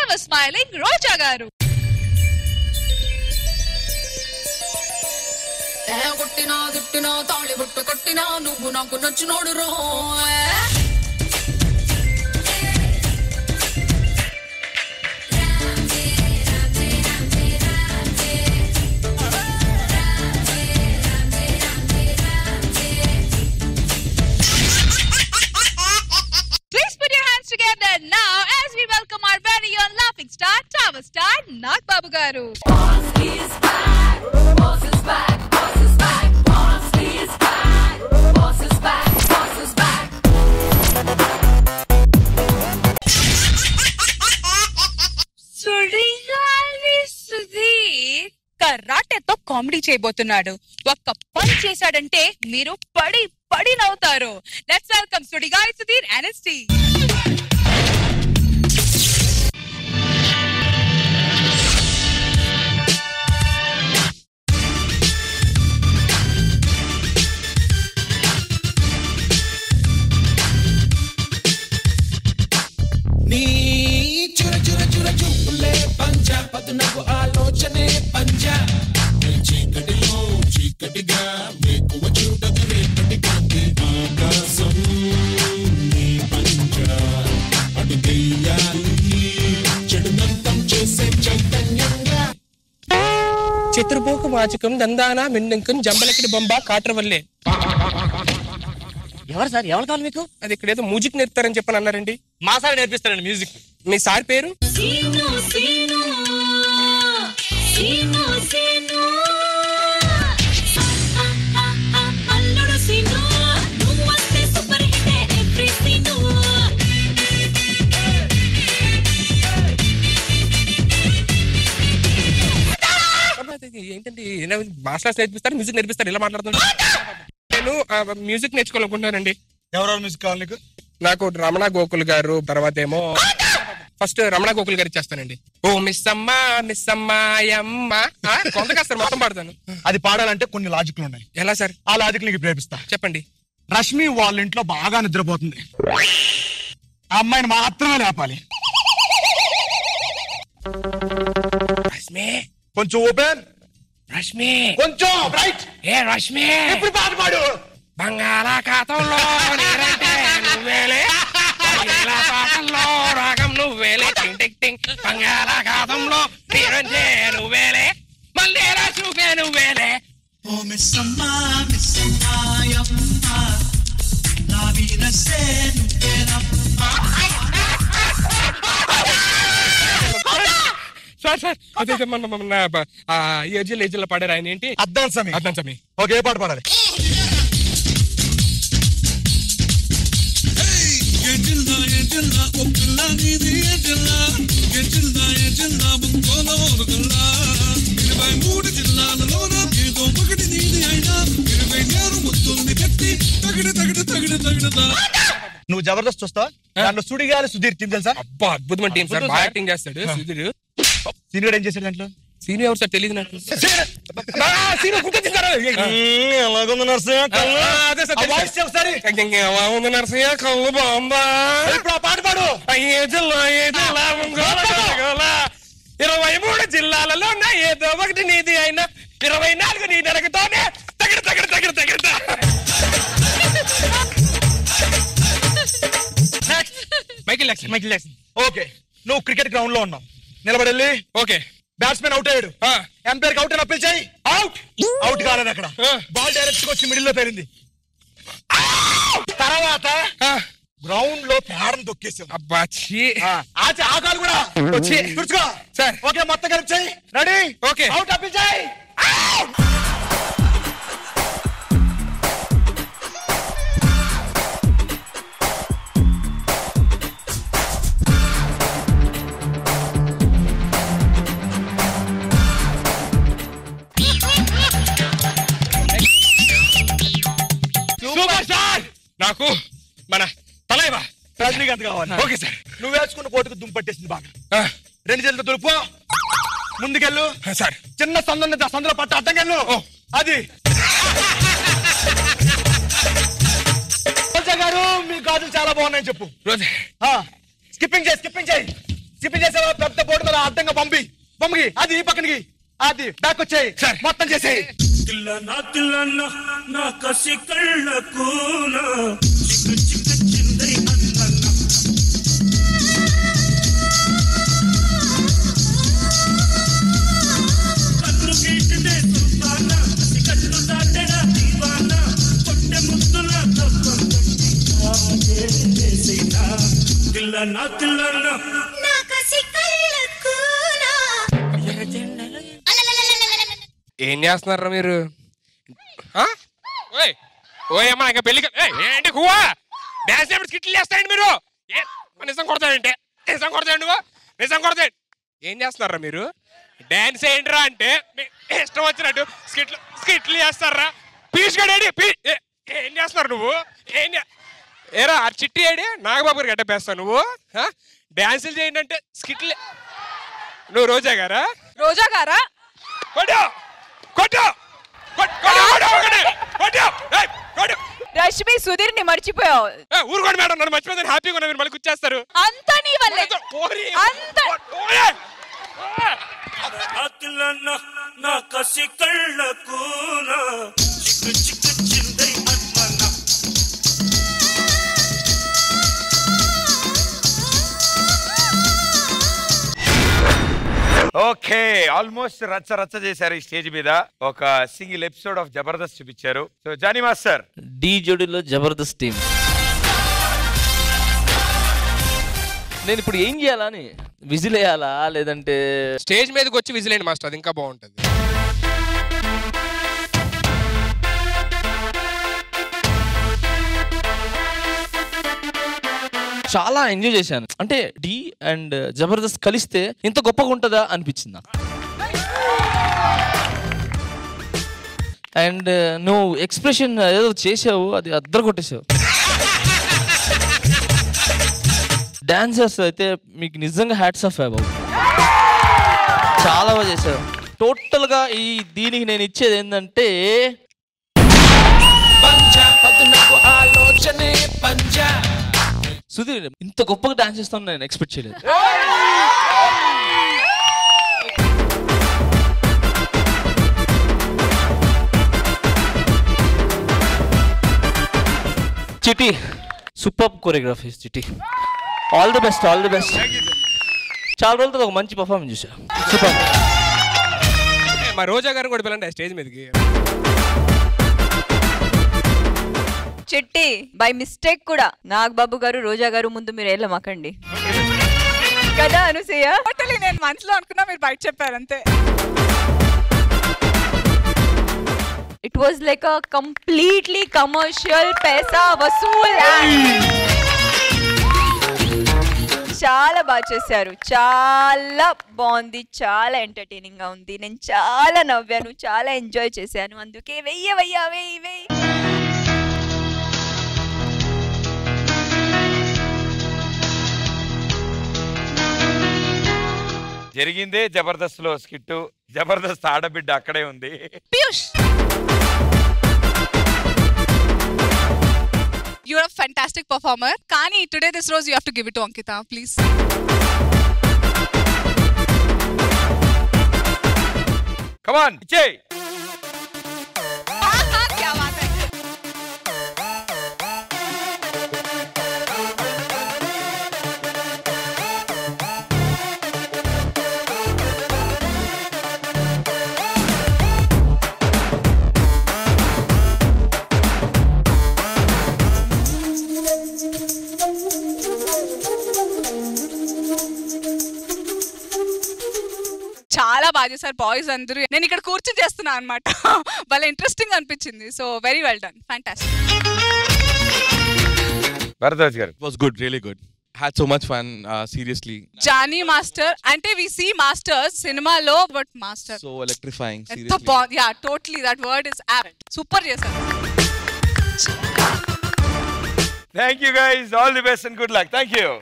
ever smiling Roja garu. కొట్టినా దుట్టినా తాళి బుట్ట కొట్టినా నువ్వు నాకు నచ్చినోడు రో. Please put your hands together now as we welcome our very own laughing star, Tower Star, Nag Babu garu. Boss is back, boss is back, boss is back, boss is back, boss is back, boss is back. Sudigali Sudheer కరాటేతో comedy చేయబోతున్నాడు. ఒక్క పని చేశాడంటే మీరు పడి పడి నవ్వుతారు. Let's welcome Sudigali Sudheer and his team. పదునకు ఆలోచనే పంజా చీకటిలో చీకటిగా మీకు చూడదు రేపటిగా ఆకాశం నీ పంజా అటు గెయ్యాలి చెడునంతం చేసే చైతన్యంగా చతుర్భోగ వాచకం దందానా మిండంకం జంబలకిడి బొంబ కాట్రవల్లే. ఎవరు సార్? ఎవరు కావాలి మీకు? అది ఇక్కడ ఏదో మ్యూజిక్ నేర్పుతారని చెప్పని అన్నారండి. మా సార్ నేర్పిస్తారండి మ్యూజిక్. మీ సార్ పేరు? ఏంటండి మాస్టర్స్ నేర్పిస్తారు, మ్యూజిక్ నేర్పిస్తారు, ఇలా మాట్లాడుతున్నారు. నేను మ్యూజిక్ నేర్చుకోవాలనుకుంటున్నానండి. ఎవరెవరు మ్యూజిక్ కావాలి నీకు? నాకు రమణ గోకుల్ గారు, తర్వాత ఏమో ఫస్ట్ రమణ గోకుల్ గారు ఇచ్చేస్తానండి. ఓ మిస్ అమ్మా మిస్ అమ్మాయమ్మ కొంత కాస్త మొత్తం పాడతాను. అది పాడాలంటే కొన్ని లాజిక్లు ఉన్నాయి. ఎలా సార్? ఆ లాజిక్ నీకు ప్రేమిస్తా. చెప్పండి. రష్మి వాళ్ళ ఇంట్లో బాగా నిద్రపోతుంది. ఆ అమ్మాయిని మాత్రమే లేపాలి. రష్మి కొంచెం ఓపెన్, రష్మి కొంచెం రైట్. ఏ రష్మి ఇప్పుడు పాట పాడు. బంగాళాఖాతంలో నీరంటే నువ్వేలే, పాటల్లో రాగం నువ్వేలే, టింగ్ టింగ్ టింగ్. బంగాళాఖాతంలో నీరంటే నువ్వేలే, మళ్ళీ చూపే నువ్వేలే. ఓ మిస్ అమ్మా మిస్ అమ్మాయమ్మ నా వీరసే నువ్వేనమ్మా. సార్ సార్ అదే మన ఏజీలో పాడారు ఆయన. ఏంటి? అద్దాం సమీ. అర్థం సమీ. ఓకే, ఏ పాట పాడాలి? నువ్వు జబర్దస్త్ చూస్తావా? దాంట్లో సుడిగాలి సుధీర్ టీం తెలుసా? అబ్బా అద్భుతమైన టీం సార్, బాగా యాక్టింగ్ చేస్తాడు సుధీర్. సీనియర్ ఏం చేశాడు దాంట్లో? సీనియర్ ఎవరు సార్ తెలియదు నాకు. నరసయ్య కళ్ళు బాగుందా? ఇప్పుడు ఆ పాట పాడు. 23 జిల్లాలలో నా ఏదో ఒకటి నీది అయినా 24 నీ నరకతోనే తగిడ తగిడ తగిడ తగిడ. Michael Jackson. ఓకే, నువ్వు క్రికెట్ గ్రౌండ్ లో ఉన్నావు, నిలబడెళ్ళి ఓకే బ్యాట్స్మెన్ అవుట్ అయ్యాడు, ఎంపైర్ అవుట్ అని అప్పీల్ చేయి. అవుట్. అవుట్ కాలేదు అక్కడ, బాల్ డైరెక్ట్ వచ్చి మిడిల్ లో పేరింది. తర్వాత గ్రౌండ్ లో పేడం తొక్కేసాం. అబ్బా ఆ కాలు కూడా వచ్చి తుడుచుకో సార్. ఓకే, మొత్తం కలిపి చేయి. రెడీ? ఓకే. అవుట్ అప్పీల్ చేయి. Super sir. నాకు మన తలైవా రజనీకాంత్ కావాలి. Okay sir. నువ్వు వేసుకున్న కోటుకు దుమ్ము పట్టేసింది బాగా. 2 చేతులతో దులుపు, ముందుకెళ్ళు సార్. చిన్న సందులో పట్ట అడ్డంకెళ్ళు. అది రోజా గారు మీ గాజులు చాలా బాగున్నాయని చెప్పు. రోజా స్కిప్పింగ్ చేయి. చేసావా పెద్ద బోర్డు మీద అడ్డంగా పంపి అది ఈ పక్కనికి అది బ్యాక్ వచ్చాయి మొత్తం చేసేయి. తిల్లన్నా నా కసి కళ్ళకు చిక్కు చిక్కు చిందై అన్న కన్ను గీటితే సుల్తానా కన్ను దాటెనా దీవానా కొట్టె ముద్దుల తప్పం చేసేనా తిల్లన్నా నా కసి కళ్ళకు ఏం చేస్తున్నారా మీరు? ఓయమ్మా ఇంకా పెళ్లి ఏంటి కువా డాన్స్ ఏమిటి స్కిట్లు చేస్తారండి మీరు? నిజం కొడతాడంటే నిజం కొడతాడు నువ్వు నిజం కొడతాడు. ఏం చేస్తున్నారా మీరు? డాన్స్ ఏంట్రా అంటే ఇష్టం వచ్చినట్టు స్కిట్లు చేస్తారా? పీచ్ గడేడి ఏం చేస్తున్నారు నువ్వు? ఏరా ఆ చిట్టి ఏడి నాగబాబు గారు గడ్డపేస్తావు నువ్వు. డాన్సులు చేయండి అంటే స్కిట్లు. నువ్వు రోజా గారా? రష్మి సుధీర్ ని మర్చిపోయావు. ఊరుకోండి మేడం, నన్ను మర్చిపోయిందని హ్యాపీగా ఉన్నా, మీరు మళ్ళీ కూర్చేస్తారు. అంతా నీ వల్లే. నా కసి కళ్ళకు చిక్కు చిక్కు చిందై అన్న ఓకే, ఆల్మోస్ట్ రచ్చ చేశారు ఈ స్టేజ్ మీద. ఒక సింగిల్ ఎపిసోడ్ ఆఫ్ జబర్దస్త్ చూపించారు. సో జానీ మాస్టర్, డి జోడీలో జబర్దస్త్ టీమ్. నేను ఇప్పుడు ఏం చేయాలని, విజిల్ వేయాలా లేదంటే స్టేజ్ మీదకి వచ్చి విజిలేండి మాస్టర్, అది ఇంకా బాగుంటది. చాలా ఎంజాయ్ చేశాను. అంటే డి అండ్ జబర్దస్త్ కలిస్తే ఇంత గొప్పగా ఉంటుందా అనిపించింది నాకు. అండ్ నువ్వు ఎక్స్ప్రెషన్ ఏదో చేసావు, అది అద్దరు కొట్టేసావు. డాన్సర్స్ అయితే మీకు నిజంగా హ్యాట్స్ ఆఫ్ బాబు, చాలా బాగా చేశారు. టోటల్ గా ఈ దీనికి నేను ఇచ్చేది ఏంటంటే సుధీర్ ఇంత గొప్పగా డాన్స్ చేస్తాను నేను ఎక్స్పెక్ట్ చేయలేదు. Chitti super choreography Chitti. All the best. చాలా రోజులతో ఒక మంచి పర్ఫార్మెన్స్ చూసా. సూపర్. మా రోజా గారు కూడా పిల్లండి స్టేజ్ మీదకి. చిట్టి బై మిస్టేక్ కూడా నాగబాబు గారు రోజా గారు ముందు మీరు వెళ్ళమాకండి కదా అనుసూయ. నేను మనసులో అనుకున్నా, మీరు బయట చెప్పారు అంతే. It was like a completely commercial paisa vasool. చాలా బాగా చేశారు, చాలా బాగుంది, చాలా ఎంటర్టైనింగ్ గా ఉంది. నేను చాలా నవ్వాను, చాలా ఎంజాయ్ చేశాను. అందుకే వెయ్యి. జరిగిందే జబర్దస్త్ లో స్కిట్. జబర్దస్త్ ఆడబిడ్డ అక్కడే ఉంది. Piyush, you're a fantastic performer. Kani, today this rose you have to give it to Ankita, please. Come on, ఇచ్చేయ్. क्या बात है. చాలా బాగా చేశారు బాయ్స్ అందరూ. నేను ఇక్కడ కూర్చొని చేస్తున్నా అనమాట. వాళ్ళ ఇంట్రెస్టింగ్ అనిపించింది. So very well done, fantastic. Bharadwaj గారు, It was good, really good. Had so much fun, seriously. Jani master అంటే వి సీ మాస్టర్స్ సినిమాలో, బట్ మాస్టర్ So electrifying, ఎంత seriously. బాగుంది. Yeah totally that word is apt. Super చేశారు. Thank you guys, all the best and good luck. Thank you.